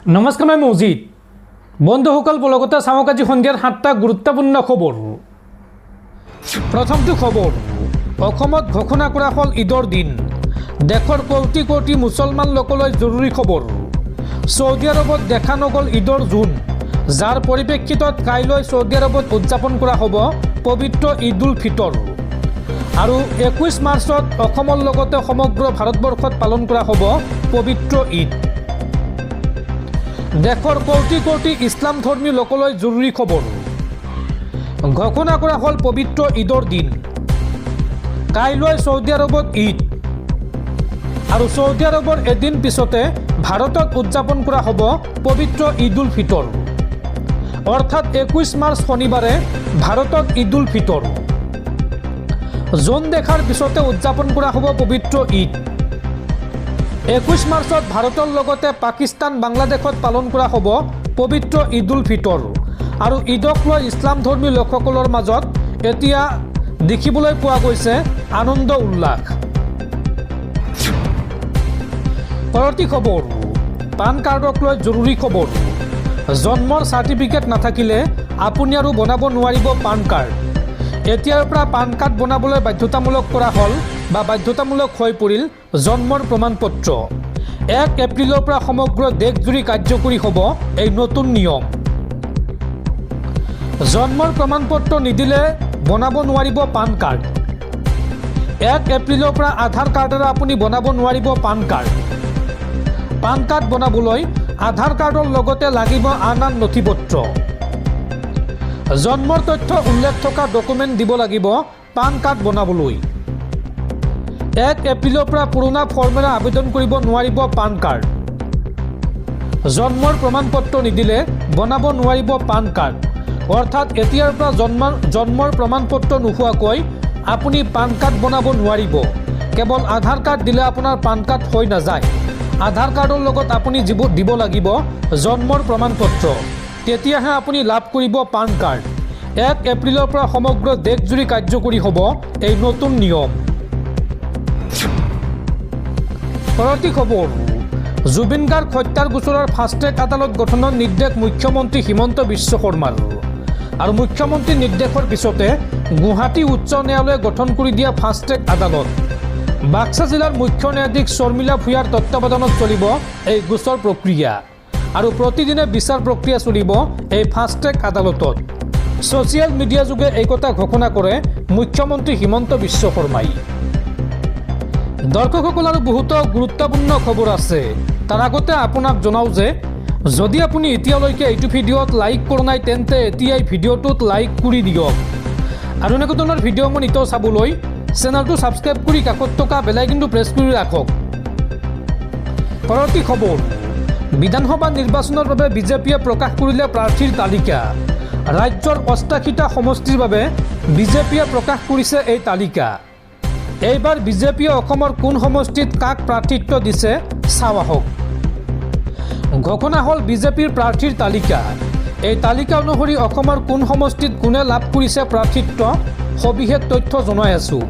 নমস্কাৰ, মই মজিদ। বন্ধুসকল, লগতে চাওক আজি সন্ধিয়াৰ 7টা গুৰুত্বপূৰ্ণ খবৰ। প্ৰথমটো খবৰ, অসমত ঘোষণা কৰা হ'ল ঈদৰ দিন। দেশৰ কোটি কোটি মুছলমান লোকলৈ জৰুৰী খবৰ। ছৌদি আৰবত দেখা নগ'ল ঈদৰ জোন, যাৰ পৰিপ্ৰেক্ষিতত কাইলৈ ছৌদি আৰবত উদযাপন কৰা হ'ব পবিত্ৰ ঈদ উল ফিতৰ। আৰু 21 মাৰ্চত অসমৰ লগতে সমগ্ৰ ভাৰতবৰ্ষত পালন কৰা হ'ব পবিত্ৰ ঈদ। দেশৰ কোটি কোটি ইছলাম ধৰ্মী লোকলৈ জৰুৰী খবৰ। ঘোষণা কৰা হ'ল পবিত্ৰ ঈদৰ দিন। কাইলৈ ছৌদি আৰবত ঈদ, আৰু ছৌদি আৰবৰ এদিন পিছতে ভাৰতত উদযাপন কৰা হ'ব পবিত্ৰ ঈদ উল ফিতৰ। অৰ্থাৎ 21 মাৰ্চ শনিবাৰে ভাৰতত ঈদ উল ফিতৰ। জোন দেখাৰ পিছতে উদযাপন কৰা হ'ব পবিত্ৰ ঈদ। 21 মাৰ্চত ভাৰতৰ লগতে পাকিস্তান, বাংলাদেশত পালন কৰা হ'ব পবিত্ৰ ঈদ উল ফিতৰ। আৰু ঈদক লৈ ইছলাম ধৰ্মী লোকসকলৰ মাজত এতিয়া দেখিবলৈ পোৱা গৈছে আনন্দ উল্লাস। পৰৱৰ্তী খবৰ, পান কাৰ্ডক লৈ জৰুৰী খবৰ। জন্মৰ চাৰ্টিফিকেট নাথাকিলে আপুনি আৰু বনাব নোৱাৰিব পান কাৰ্ড। এতিয়াৰ পৰা পান কাৰ্ড বনাবলৈ বাধ্যতামূলক কৰা হ'ল বা বাধ্যতামূলক হৈ পৰিল জন্মৰ প্ৰমাণপত্ৰ। 1 এপ্ৰিলৰ পৰা সমগ্ৰ দেশজুৰি কাৰ্যকৰী হ'ব এই নতুন নিয়ম। জন্মৰ প্ৰমাণপত্ৰ নিদিলে বনাব নোৱাৰিব পান কাৰ্ড। 1 এপ্ৰিলৰ পৰা আধাৰ কাৰ্ডেৰে আপুনি বনাব নোৱাৰিব পান কাৰ্ড। পান কাৰ্ড বনাবলৈ আধাৰ কাৰ্ডৰ লগতে লাগিব আন নথিপত্ৰ। জন্মৰ তথ্য উল্লেখ থকা ডকুমেণ্ট দিব লাগিব পান কাৰ্ড বনাবলৈ। 1 এপ্ৰিলৰ পৰা পুৰণা ফৰ্মেৰে আবেদন কৰিব নোৱাৰিব পান কাৰ্ড। জন্মৰ প্ৰমাণপত্ৰ নিদিলে বনাব নোৱাৰিব পান কাৰ্ড। অৰ্থাৎ এতিয়াৰ পৰা জন্মৰ প্ৰমাণপত্ৰ নোহোৱাকৈ আপুনি পান কাৰ্ড বনাব নোৱাৰিব। কেৱল আধাৰ কাৰ্ড দিলে আপোনাৰ পান কাৰ্ড হৈ নাযায়। আধাৰ কাৰ্ডৰ লগত আপুনি দিব লাগিব জন্মৰ প্ৰমাণপত্ৰ, তেতিয়াহে আপুনি লাভ কৰিব পান কাৰ্ড। 1 এপ্ৰিলৰ পৰা সমগ্ৰ দেশজুৰি কাৰ্যকৰী হ'ব এই নতুন নিয়ম। পৰৱৰ্তী খবৰ, জুবিন গাৰ্গ হত্যাৰ গোচৰৰ ফাষ্ট ট্ৰেক আদালত গঠনৰ নিৰ্দেশ মুখ্যমন্ত্ৰী হিমন্ত বিশ্ব শৰ্মাৰ। আৰু মুখ্যমন্ত্ৰীৰ নিৰ্দেশৰ পিছতে গুৱাহাটী উচ্চ ন্যায়ালয়ে গঠন কৰি দিয়া ফাষ্ট ট্ৰেক আদালত। বাক্সা জিলাৰ মুখ্য ন্যায়াধীশ শৰ্মিলা ভূঞাৰ তত্বাৱধানত চলিব এই গোচৰ প্ৰক্ৰিয়া। আৰু প্ৰতিদিনে বিচাৰ প্ৰক্ৰিয়া চলিব এই ফাষ্ট ট্ৰেক আদালতত। ছ'চিয়েল মিডিয়া যোগে এই কথা ঘোষণা কৰে মুখ্যমন্ত্ৰী হিমন্ত বিশ্ব শৰ্মাই। দৰ্শকসকল, আৰু বহুতো গুৰুত্বপূৰ্ণ খবৰ আছে। তাৰ আগতে আপোনাক জনাওঁ যে যদি আপুনি এতিয়ালৈকে এইটো ভিডিঅ'ত লাইক কৰা নাই তেন্তে এতিয়াই ভিডিঅ'টোত লাইক কৰি দিয়ক। আৰু এনেকুৱা ধৰণৰ ভিডিঅ' মই নিতৌ চাবলৈ চেনেলটো ছাবস্ক্ৰাইব কৰি কাষত থকা বেল আইকনটো প্ৰেছ কৰি ৰাখক। পৰৱৰ্তী খবৰ, বিধানসভা নিৰ্বাচনৰ বাবে বিজেপিয়ে প্ৰকাশ কৰিলে প্ৰাৰ্থীৰ তালিকা। ৰাজ্যৰ 88টা সমষ্টিৰ বাবে বিজেপিয়ে প্ৰকাশ কৰিছে এই তালিকা। এইবাৰ বিজেপিয়ে অসমৰ কোন সমষ্টিত কাক প্ৰাৰ্থিত্ব দিছে চাওঁ আহক। ঘোষণা হ'ল বিজেপিৰ প্ৰাৰ্থীৰ তালিকা। এই তালিকা অনুসৰি অসমৰ কোন সমষ্টিত কোনে লাভ কৰিছে প্ৰাৰ্থিত্ব সবিশেষ তথ্য জনাই আছোঁ।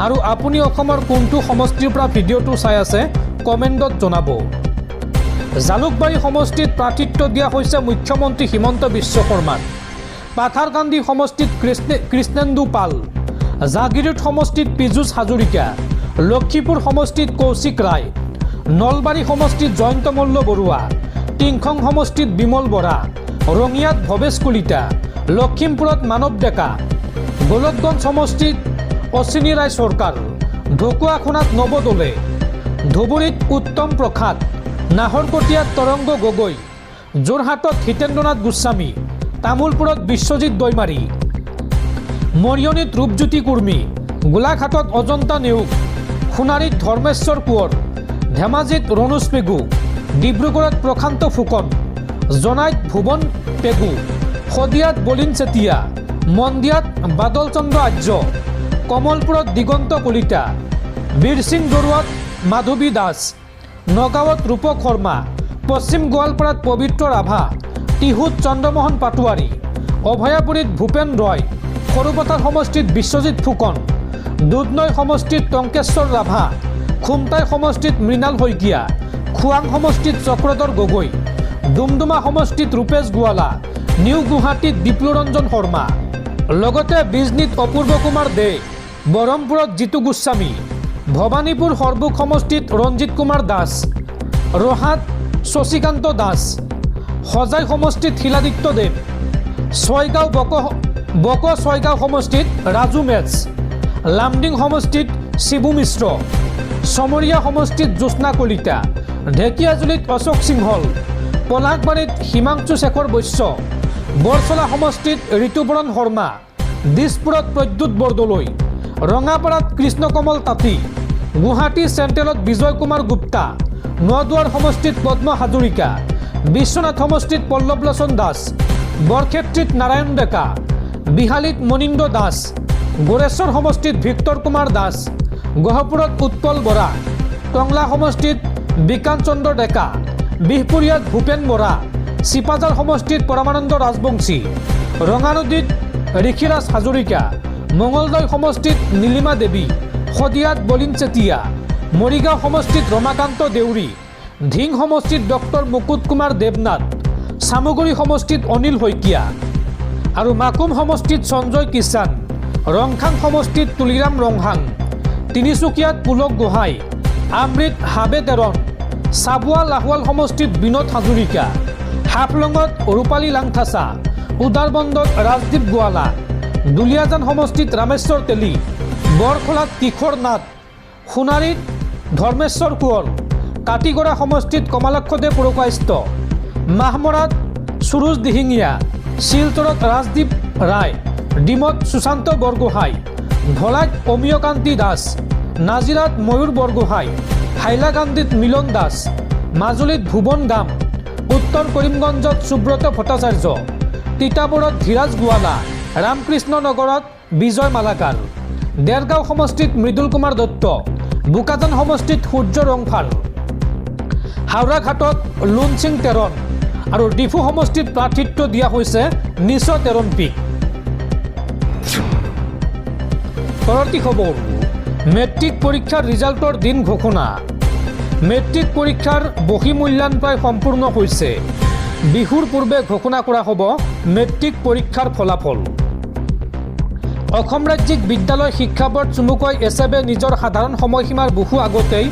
আৰু আপুনি অসমৰ কোনটো সমষ্টিৰ পৰা ভিডিঅ'টো চাই আছে কমেণ্টত জনাব। জালুকবাৰী সমষ্টিত প্ৰাৰ্থিত্ব দিয়া হৈছে মুখ্যমন্ত্ৰী হিমন্ত বিশ্ব শৰ্মাক। পাথাৰকান্দি সমষ্টিত কৃষ্ণেন্দু পাল, জাগিৰোড সমষ্টিত পীযুষ হাজৰিকা, লক্ষীপুৰ সমষ্টিত কৌশিক ৰায়, নলবাৰী সমষ্টিত জয়ন্ত মল্ল বৰুৱা, টিংখং সমষ্টিত বিমল বৰা, ৰঙিয়াত ভৱেশ কলিতা, লখিমপুৰত মানৱ ডেকা, গোলকগঞ্জ সমষ্টিত অশ্বিনী ৰায় চৰকাৰ, ঢকুৱাখানাত নৱ দলে, ধুবুৰীত উত্তম প্ৰসাদ, নাহৰকটীয়াত তৰংগ গগৈ, যোৰহাটত হিতেন্দ্ৰনাথ গোস্বামী, তামোলপুৰত বিশ্বজিৎ দৈমাৰী, মৰিয়নীত ৰূপজ্যোতি কুৰ্মী, গোলাঘাটত অজন্তা নেওগ, সোণাৰীত ধৰ্মেশ্বৰ কোঁৱৰ, ধেমাজিত ৰণোজ পেগু, ডিব্ৰুগড়ত প্ৰশান্ত ফুকন, জনাইত ভুৱন পেগু, শদিয়াত বলিন চেতিয়া, মন্দিয়াত বাদল চন্দ্ৰ আৰ্য, কমলপুৰত দিগন্ত কলিতা, বীৰসিং বৰুৱাত মাধৱী দাস, নগাঁৱত ৰূপক শৰ্মা, পশ্চিম গোৱালপাৰাত পবিত্ৰ ৰাভা, টিহুত চন্দ্ৰমোহন পাটোৱাৰী, অভয়াপুৰীত ভূপেন ৰয়, সৰুপথাৰ সমষ্টিত বিশ্বজিৎ ফুকন, দুধনৈ সমষ্টিত টংকেশ্বৰ ৰাভা, খুমটাই সমষ্টিত মৃণাল শইকীয়া, খোৱাং সমষ্টিত চক্ৰধৰ গগৈ, ডুমডুমা সমষ্টিত ৰূপেশ গোৱালা, নিউ গুৱাহাটীত দীপ্লুৰঞ্জন শৰ্মা, লগতে বিজনীত অপূৰ্ব কুমাৰ দে, বৰহমপুৰত জিতু গোস্বামী, ভৱানীপুৰ সৰবুক সমষ্টিত ৰঞ্জিত কুমাৰ দাস, ৰহাত শশীকান্ত দাস, সজাই সমষ্টিত শিলাদিত্য দেৱ, ছয়গাঁও বক ছয়গাঁও সমষ্টিত ৰাজু মেটছ, লামডিং সমষ্টিত শিবু মিশ্ৰ, চমৰীয়া সমষ্টিত জ্যোৎস্না কলিতা, ঢেকীয়াজুলিত অশোক সিংহল, পলাশবাৰীত হিমাংশু শেখৰ বৈশ্য, বৰচলা সমষ্টিত ঋতুপৰণ শৰ্মা, দিছপুৰত প্ৰদ্যুৎ বৰদলৈ, ৰঙাপাৰাত কৃষ্ণকমল তাঁতী, গুৱাহাটী চেণ্ট্ৰেলত বিজয় কুমাৰ গুপ্তা, নদুৱাৰ সমষ্টিত পদ্ম হাজৰিকা, বিশ্বনাথ সমষ্টিত পল্লৱ লোচন দাস, বৰক্ষেত্ৰীত নাৰায়ণ ডেকা, বিহালীত মনীন্দ্ৰ দাস, গোৰেশ্বৰ সমষ্টিত ভিক্টৰ কুমাৰ দাস, গহপুৰত উৎপল বৰা, টংলা সমষ্টিত বিকাশ চন্দ্ৰ ডেকা, বিহপুৰীয়াত ভূপেন বৰা, চিপাঝাৰ সমষ্টিত পৰমানন্দ ৰাজবংশী, ৰঙানদীত ঋষিৰাজ হাজৰিকা, মঙলদৈ সমষ্টিত নীলিমা দেৱী, শদিয়াত বলিন চেতিয়া, মৰিগাঁও সমষ্টিত ৰমাকান্ত দেউৰী, ধিং সমষ্টিত ডক্টৰ মুকুট কুমাৰ দেৱনাথ, চামুগুৰি সমষ্টিত অনিল শইকীয়া আৰু মাকুম সমষ্টিত সঞ্জয় কিষাণ, ৰংখাং সমষ্টিত তুলিৰাম ৰংহাং, তিনিচুকীয়াত পুলক গোহাঁই, আমৃত হাবে তেৰণ, চাবুৱা লাহোৱাল সমষ্টিত বিনোদ হাজৰিকা, হাফলঙত ৰূপালী লাংথাচা, উদাৰবন্দত ৰাজদীপ গোৱালা, দুলীয়াজান সমষ্টিত ৰামেশ্বৰ তেলী, বৰখোলাত কিশোৰ নাথ, সোণাৰীত ধৰ্মেশ্বৰ কোঁৱৰ, কাটিগড়া সমষ্টিত কমলাক্ষদেৱ পুৰকায়স্থ, মাহমৰাত সুৰুজ দিহিঙীয়া, শিলচৰত ৰাজদীপ ৰায়, ডিমত সুশান্ত বৰগোহাঁই, ধলাইত অমিয়কান্তি দাস, নাজিৰাত ময়ূৰ বৰগোহাঁই, হাইলাকান্দিত মিলন দাস, মাজুলীত ভুৱন গাম, উত্তৰ কৰিমগঞ্জত সুব্ৰত ভট্টাচাৰ্য, তিতাবৰত ধীৰাজ গোৱালা, ৰামকৃষ্ণ নগৰত বিজয় মালাকাৰ, দেৰগাঁও সমষ্টিত মৃদুল কুমাৰ দত্ত, বোকাজান সমষ্টিত সূৰ্য ৰংফাৰ, হাওৰাঘাটত লুন সিং তেৰণ আৰু ডিফু সমষ্টিত প্ৰাৰ্থিত্ব দিয়া হৈছে নিচ তেৰণপিক। পৰৱৰ্তী খবৰ, মেট্ৰিক পৰীক্ষাৰ ৰিজাল্টৰ দিন ঘোষণা। মেট্ৰিক পৰীক্ষাৰ বহী মূল্যায়ন প্ৰায় সম্পূৰ্ণ হৈছে। বিহুৰ পূৰ্বে ঘোষণা কৰা হ'ব মেট্ৰিক পৰীক্ষাৰ ফলাফল। অসম ৰাজ্যিক বিদ্যালয় শিক্ষা বোৰ্ড চমুকৈ এছেবে নিজৰ সাধাৰণ সময়সীমাৰ বহু আগতেই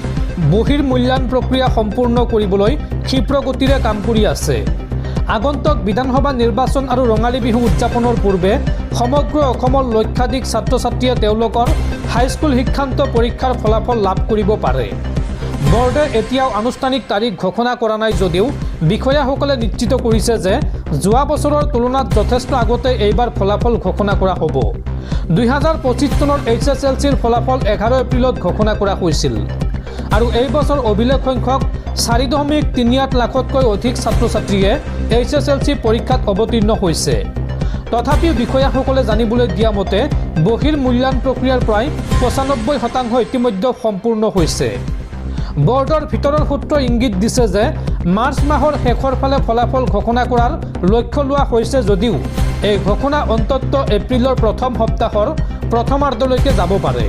বহীৰ মূল্যায়ন প্ৰক্ৰিয়া সম্পূৰ্ণ কৰিবলৈ ক্ষীপ্ৰ গতিৰে কাম কৰি আছে। আগন্তুক বিধানসভা নিৰ্বাচন আৰু ৰঙালী বিহু উদযাপনৰ পূৰ্বে সমগ্ৰ অসমৰ লক্ষাধিক ছাত্ৰ ছাত্ৰীয়ে তেওঁলোকৰ হাইস্কুল শিক্ষান্ত পৰীক্ষাৰ ফলাফল লাভ কৰিব পাৰে। বৰ্ডে এতিয়াও আনুষ্ঠানিক তাৰিখ ঘোষণা কৰা নাই যদিও বিষয়াসকলে নিশ্চিত কৰিছে যে যোৱা বছৰৰ তুলনাত যথেষ্ট আগতে এইবাৰ ফলাফল ঘোষণা কৰা হ'ব। 2025 চনৰ HSLCৰ ফলাফল 11 এপ্ৰিলত ঘোষণা কৰা হৈছিল আৰু এই বছৰ অভিলেখ সংখ্যক 4.38 লাখতকৈ অধিক ছাত্ৰ ছাত্ৰীয়ে HSLC পৰীক্ষাত অৱতীৰ্ণ হৈছে। তথাপিও বিষয়াসকলে জানিবলৈ দিয়া মতে বহীৰ মূল্যায়ন প্ৰক্ৰিয়াৰ প্ৰায় 95% ইতিমধ্যে সম্পূৰ্ণ হৈছে। বৰ্ডৰ ভিতৰৰ সূত্ৰই ইংগিত দিছে যে মাৰ্চ মাহৰ শেষৰ ফালে ফলাফল ঘোষণা কৰাৰ লক্ষ্য লোৱা হৈছে যদিও এই ঘোষণা অন্ততঃ এপ্ৰিলৰ প্ৰথম সপ্তাহৰ প্ৰথমাৰ্ধলৈকে যাব পাৰে।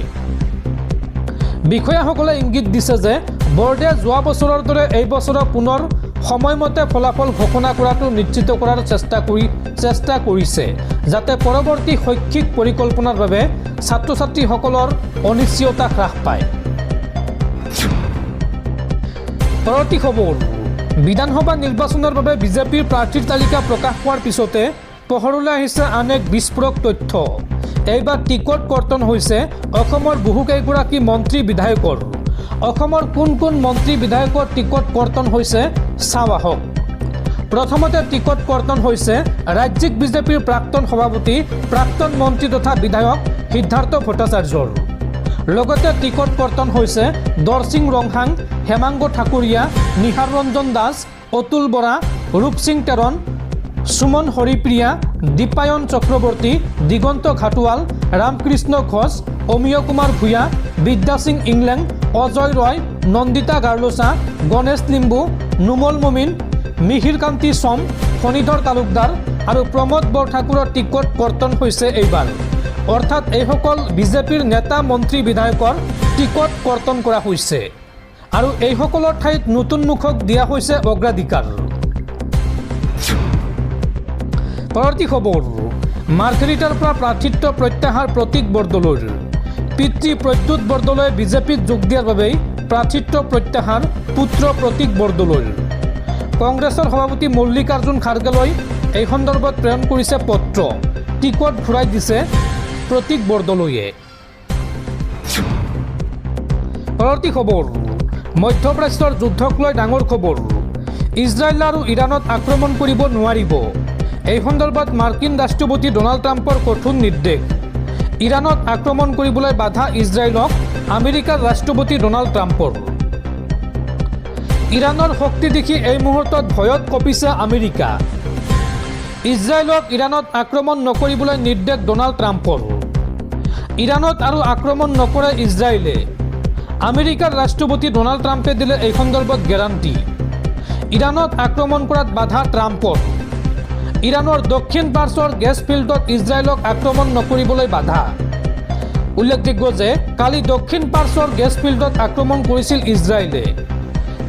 বিষয়াসকলে ইংগিত দিছে যে বৰ্ডে যোৱা বছৰৰ দৰে এই বছৰ পুনৰ সময়মতে ফলাফল ঘোষণা কৰাটো নিশ্চিত কৰাৰ চেষ্টা কৰিছে যাতে পৰৱৰ্তী শৈক্ষিক পৰিকল্পনাৰ বাবে ছাত্ৰ ছাত্ৰীসকলৰ অনিশ্চয়তা হ্ৰাস পায়। পৰৱৰ্তী খবৰ, বিধানসভা নিৰ্বাচনৰ বাবে বিজেপিৰ প্ৰাৰ্থীৰ তালিকা প্ৰকাশ পোৱাৰ পিছতে পোহৰলৈ আহিছে আন এক বিস্ফোৰক তথ্য। এইবাৰ টিকট কৰ্তন হৈছে অসমৰ বহুকেইগৰাকী মন্ত্ৰী বিধায়কৰ। অসমৰ কোন কোন মন্ত্ৰী বিধায়কৰ টিকট কৰ্তন হৈছে চাওঁ আহক। প্ৰথমতে টিকট কৰ্তন হৈছে ৰাজ্যিক বিজেপিৰ প্ৰাক্তন সভাপতি প্ৰাক্তন মন্ত্ৰী তথা বিধায়ক সিদ্ধাৰ্থ ভট্টাচাৰ্যৰ। লগতে টিকট কৰ্তন হৈছে দৰসিং ৰংহাং, হেমাংগ ঠাকুৰীয়া, নিহাৰ ৰঞ্জন দাস, অতুল বৰা, ৰূপ সিং তেৰণ, সুমন হৰিপ্ৰিয়া, দীপায়ন চক্ৰৱৰ্তী, দিগন্ত ঘাটোৱাল, ৰামকৃষ্ণ ঘোষ, অমিয় কুমাৰ ভূঞা, বিদ্যা সিং ইংলেং, অজয় ৰয়, নন্দিতা গাৰ্লোচা, গণেশ লিম্বু, নুমল মমিন, মিহিৰ কান্তি চম, ফণীধৰ তালুকদাৰ আৰু প্ৰমোদ বৰঠাকুৰৰ টিকট কৰ্তন হৈছে এইবাৰ। অৰ্থাৎ এইসকল বিজেপিৰ নেতা মন্ত্ৰী বিধায়কৰ টিকট কৰ্তন কৰা হৈছে আৰু এইসকলৰ ঠাইত নতুন মুখক দিয়া হৈছে অগ্ৰাধিকাৰ। পৰৱৰ্তী খবৰ, মাৰ্ঘেৰিটাৰ পৰা প্ৰাৰ্থিত্ব প্ৰত্যাহাৰ প্ৰতীক বৰদলৈৰ। পিতৃ প্ৰদ্যুৎ বৰদলৈয়ে বিজেপিত যোগ দিয়াৰ বাবেই প্ৰাৰ্থিত্ব প্ৰত্যাহাৰ পুত্ৰ প্ৰতীক বৰদলৈৰ। কংগ্ৰেছৰ সভাপতি মল্লিকাৰ্জুন খাৰগেলৈ এই সন্দৰ্ভত প্ৰেৰণ কৰিছে পত্ৰ। টিকট ঘূৰাই দিছে প্ৰতীক বৰদলৈয়ে। পৰৱৰ্তী খবৰ, মধ্যপ্ৰাচ্যৰ যুদ্ধক লৈ ডাঙৰ খবৰ। ইজৰাইল আৰু ইৰাণত আক্ৰমণ কৰিব নোৱাৰিব। এই সন্দৰ্ভত মাৰ্কিন ৰাষ্ট্ৰপতি ডনাল্ড ট্ৰাম্পৰ কঠোৰ নিৰ্দেশ। ইৰাণত আক্ৰমণ কৰিবলৈ বাধা ইজৰাইলক আমেৰিকাৰ ৰাষ্ট্ৰপতি ডনাল্ড ট্ৰাম্পৰ। ইৰাণৰ শক্তি দেখি এই মুহূৰ্তত ভয়ত কঁপিছে আমেৰিকা। ইজৰাইলক ইৰাণত আক্ৰমণ নকৰিবলৈ নিৰ্দেশ ডনাল্ড ট্ৰাম্পৰ। ইৰাণত আৰু আক্ৰমণ নকৰে ইজৰাইলে। আমেৰিকাৰ ৰাষ্ট্ৰপতি ডনাল্ড ট্ৰাম্পে দিলে এই সন্দৰ্ভত গেৰাণ্টি। ইৰাণত আক্ৰমণ কৰাত বাধা ট্ৰাম্পৰ। ইৰাণৰ দক্ষিণ পাৰ্শ্বৰ গেছ ফিল্ডত ইজৰাইলক আক্ৰমণ নকৰিবলৈ বাধা। উল্লেখযোগ্য যে কালি দক্ষিণ পাৰ্শ্বৰ গেছ ফিল্ডত আক্ৰমণ কৰিছিল ইজৰাইলে।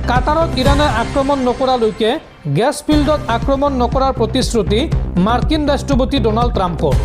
কাটাৰত ইৰাণে আক্ৰমণ নকৰালৈকে গেছ ফিল্ডত আক্ৰমণ নকৰাৰ প্ৰতিশ্ৰুতি মাৰ্কিন ৰাষ্ট্ৰপতি ডনাল্ড ট্ৰাম্পৰ।